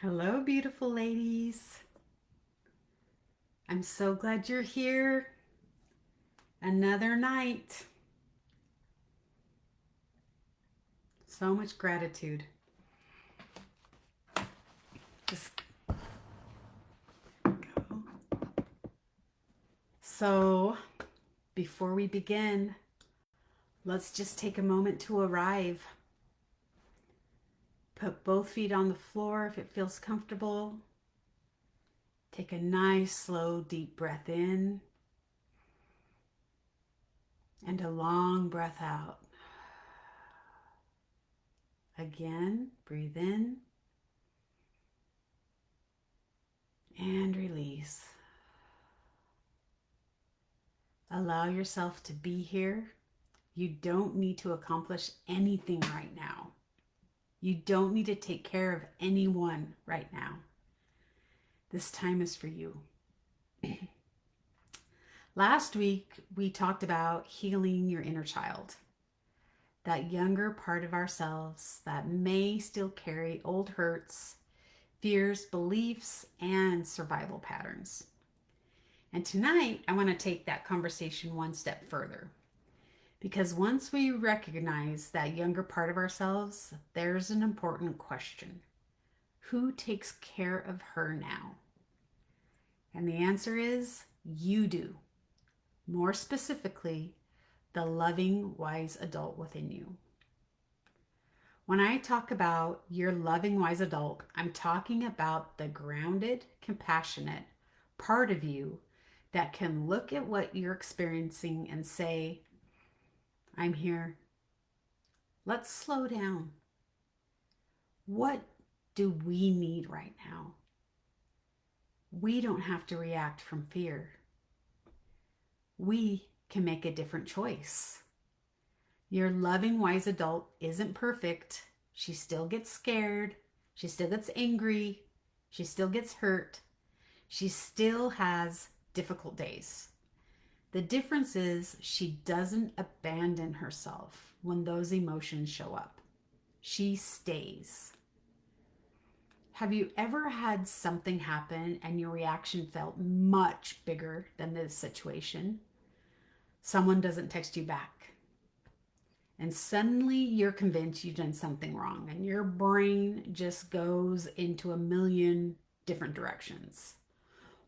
Hello, beautiful ladies. I'm so glad you're here. Another night. So much gratitude. Just go. So, before we begin, let's just take a moment to arrive. Put both feet on the floor if it feels comfortable. Take a nice, slow, deep breath in and a long breath out. Again, breathe in and release. Allow yourself to be here. You don't need to accomplish anything right now. You don't need to take care of anyone right now. This time is for you. Last week, we talked about healing your inner child, that younger part of ourselves that may still carry old hurts, fears, beliefs, and survival patterns. And tonight, I want to take that conversation one step further. Because once we recognize that younger part of ourselves, there's an important question. Who takes care of her now? And the answer is you do. More specifically, the loving, wise adult within you. When I talk about your loving, wise adult, I'm talking about the grounded, compassionate part of you that can look at what you're experiencing and say, I'm here. Let's slow down. What do we need right now? We don't have to react from fear. We can make a different choice. Your loving, wise adult isn't perfect. She still gets scared. She still gets angry. She still gets hurt. She still has difficult days. The difference is she doesn't abandon herself when those emotions show up. She stays. Have you ever had something happen and your reaction felt much bigger than the situation? Someone doesn't text you back. And suddenly you're convinced you've done something wrong and your brain just goes into a million different directions.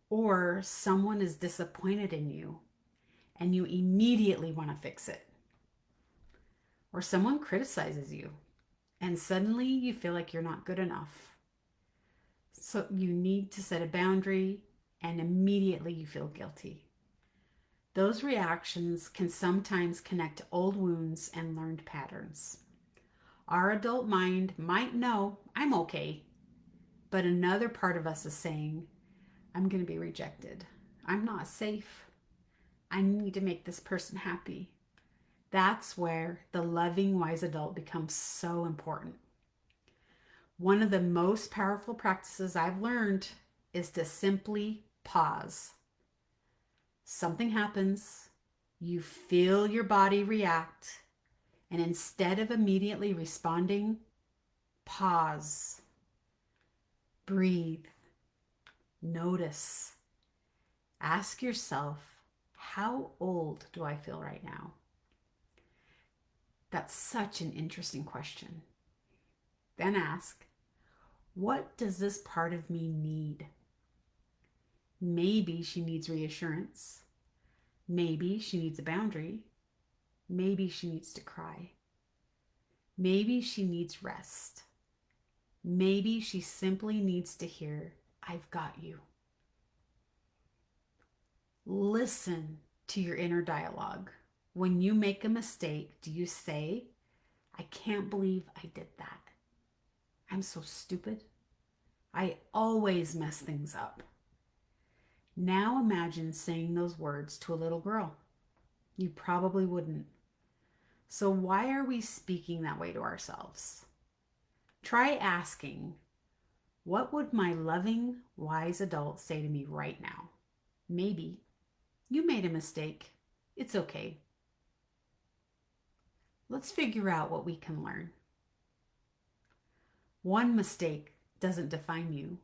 Or someone is disappointed in you and you immediately want to fix it. Or someone criticizes you and suddenly you feel like you're not good enough. So you need to set a boundary and immediately you feel guilty. Those reactions can sometimes connect to old wounds and learned patterns. Our adult mind might know I'm okay, but another part of us is saying, I'm going to be rejected. I'm not safe. I need to make this person happy. That's where the loving, wise adult becomes so important. One of the most powerful practices I've learned is to simply pause. Something happens, you feel your body react, and instead of immediately responding, pause, breathe, notice. Ask yourself, how old do I feel right now? That's such an interesting question. Then ask, what does this part of me need? Maybe she needs reassurance. Maybe she needs a boundary. Maybe she needs to cry. Maybe she needs rest. Maybe she simply needs to hear, I've got you. Listen to your inner dialogue. When you make a mistake, do you say, I can't believe I did that? I'm so stupid. I always mess things up. Now imagine saying those words to a little girl. You probably wouldn't. So why are we speaking that way to ourselves? Try asking, what would my loving, wise adult say to me right now? Maybe, you made a mistake. It's okay. Let's figure out what we can learn. One mistake doesn't define you.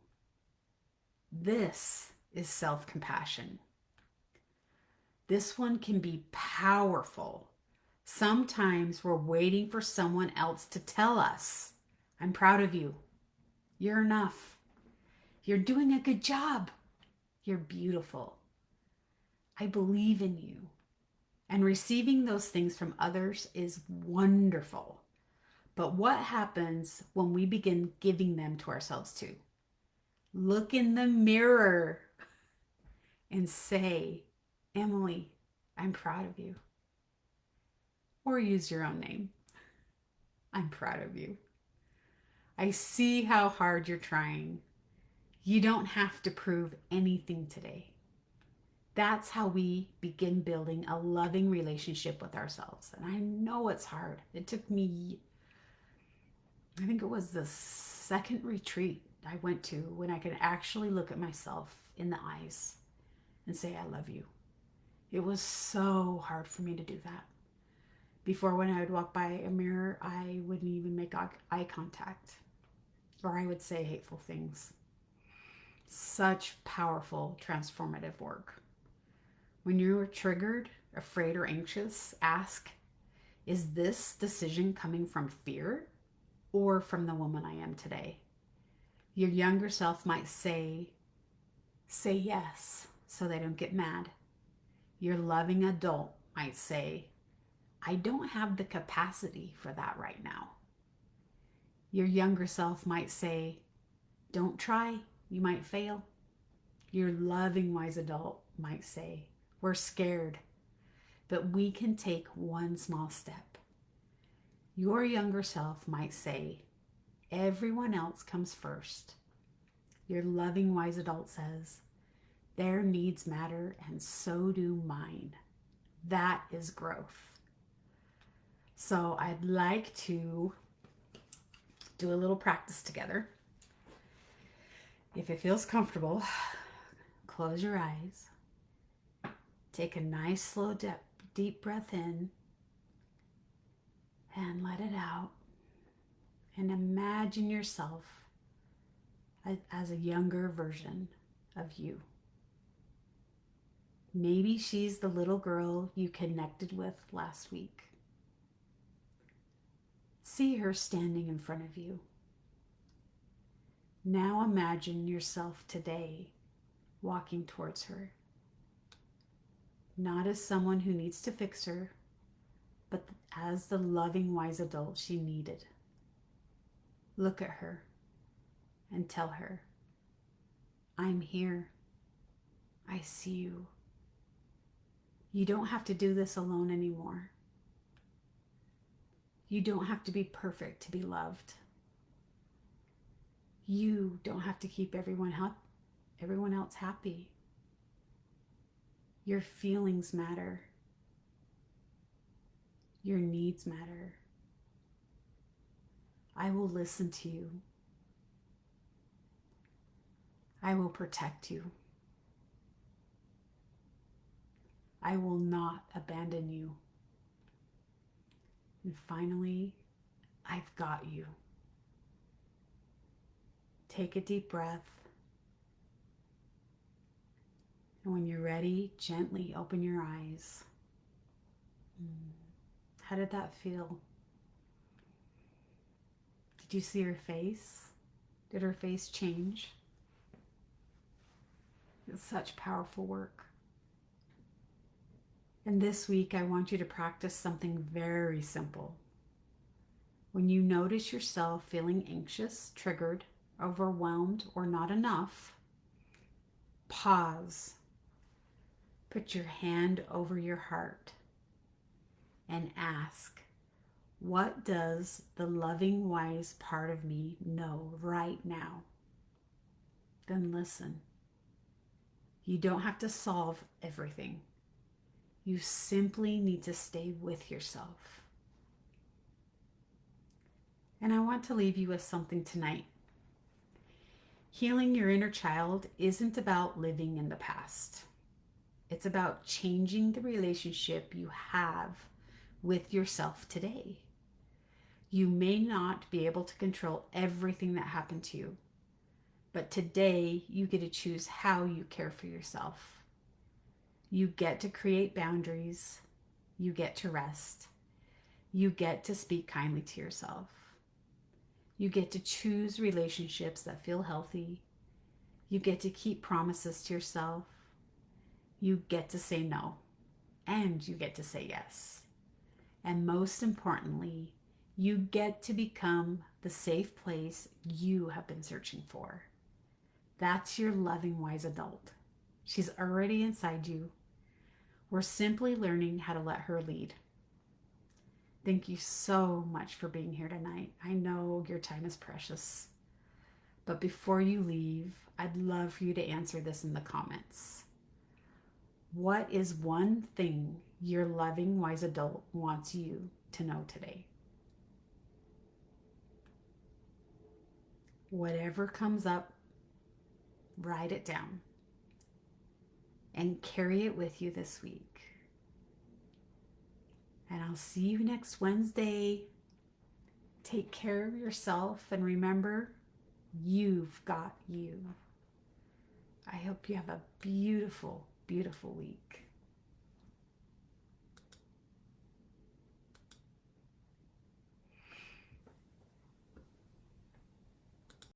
This is self-compassion. This one can be powerful. Sometimes we're waiting for someone else to tell us, I'm proud of you. You're enough. You're doing a good job. You're beautiful. I believe in you. And receiving those things from others is wonderful. But what happens when we begin giving them to ourselves too? Look in the mirror and say, Emily, I'm proud of you. Or use your own name. I'm proud of you. I see how hard you're trying. You don't have to prove anything today. That's how we begin building a loving relationship with ourselves. And I know it's hard. It took me, I think it was the second retreat I went to when I could actually look at myself in the eyes and say, I love you. It was so hard for me to do that. Before, when I would walk by a mirror, I wouldn't even make eye contact, or I would say hateful things. Such powerful, transformative work. When you're triggered, afraid, or anxious, ask, is this decision coming from fear or from the woman I am today? Your younger self might say yes, so they don't get mad. Your loving adult might say, I don't have the capacity for that right now. Your younger self might say, don't try, you might fail. Your loving wise adult might say, we're scared, but we can take one small step. Your younger self might say, everyone else comes first. Your loving wise adult says, their needs matter and so do mine. That is growth. So I'd like to do a little practice together. If it feels comfortable, close your eyes. Take a nice, slow, deep breath in and let it out. And imagine yourself as a younger version of you. Maybe she's the little girl you connected with last week. See her standing in front of you. Now imagine yourself today walking towards her. Not as someone who needs to fix her, but as the loving, wise adult she needed. Look at her and tell her, I'm here. I see you. You don't have to do this alone anymore. You don't have to be perfect to be loved. You don't have to keep everyone else happy. Your feelings matter. Your needs matter. I will listen to you. I will protect you. I will not abandon you. And finally, I've got you. Take a deep breath. And when you're ready, gently open your eyes. How did that feel? Did you see her face? Did her face change? It's such powerful work. And this week, I want you to practice something very simple. When you notice yourself feeling anxious, triggered, overwhelmed, or not enough, pause. Put your hand over your heart and ask, what does the loving, wise part of me know right now? Then listen. You don't have to solve everything. You simply need to stay with yourself. And I want to leave you with something tonight. Healing your inner child isn't about living in the past. It's about changing the relationship you have with yourself today. You may not be able to control everything that happened to you, But today, you get to choose how you care for yourself. You get to create boundaries. You get to rest. You get to speak kindly to yourself. You get to choose relationships that feel healthy. You get to keep promises to yourself. You get to say no. And you get to say yes. And most importantly, you get to become the safe place you have been searching for. That's your loving, wise adult. She's already inside you. We're simply learning how to let her lead. Thank you so much for being here tonight. I know your time is precious. But before you leave, I'd love for you to answer this in the comments. What is one thing your loving, wise adult wants you to know today? Whatever comes up, write it down and carry it with you this week. And I'll see you next Wednesday. Take care of yourself and remember, you've got you. I hope you have a beautiful, beautiful week.